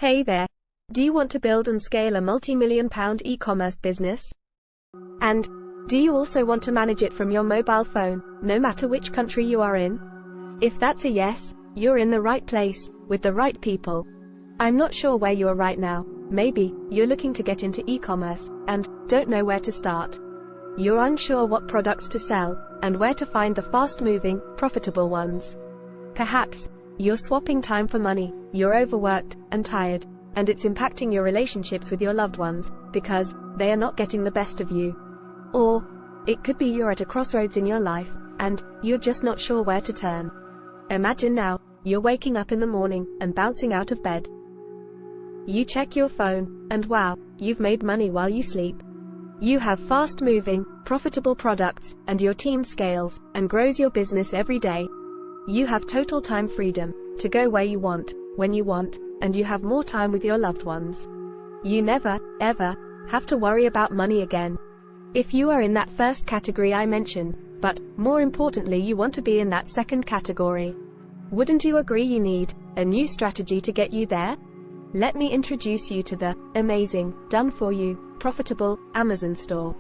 Hey there. Do you want to build and scale a multi-million-pound e-commerce business? And do you also want to manage it from your mobile phone, no matter which country you are in? If that's a yes, you're in the right place, with the right people. I'm not sure where you are right now. Maybe you're looking to get into e-commerce and don't know where to start. You're unsure what products to sell and where to find the fast-moving, profitable ones. Perhaps you're swapping time for money, you're overworked and tired, and it's impacting your relationships with your loved ones because they are not getting the best of you. Or it could be you're at a crossroads in your life and you're just not sure where to turn. Imagine now, you're waking up in the morning and bouncing out of bed. You check your phone, and wow, you've made money while you sleep. You have fast-moving, profitable products, and your team scales and grows your business every day. You have total time freedom to go where you want, when you want, and you have more time with your loved ones. You never, ever, have to worry about money again. If you are in that first category I mentioned, but, more importantly, you want to be in that second category, wouldn't you agree you need a new strategy to get you there? Let me introduce you to the amazing, done-for-you, profitable Amazon store.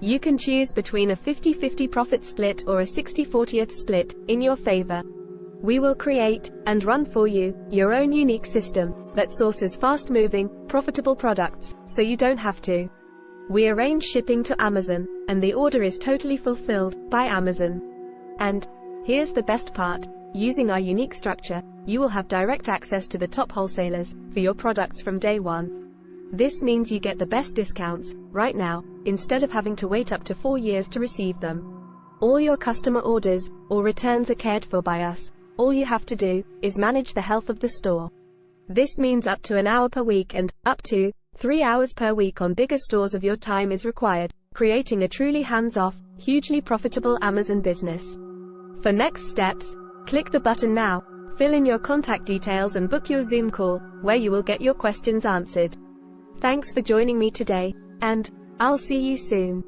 You can choose between a 50-50 profit split or a 60-40th split, in your favor. We will create and run for you your own unique system that sources fast-moving, profitable products, so you don't have to. We arrange shipping to Amazon, and the order is totally fulfilled by Amazon. And here's the best part. Using our unique structure, you will have direct access to the top wholesalers for your products from day one. This means you get the best discounts right now, instead of having to wait up to 4 years to receive them. All your customer orders or returns are cared for by us. All you have to do is manage the health of the store. This means up to an hour per week and up to 3 hours per week on bigger stores of your time is required, creating a truly hands-off, hugely profitable Amazon business. For next steps, click the button now, fill in your contact details and book your Zoom call, where you will get your questions answered. Thanks for joining me today, and I'll see you soon.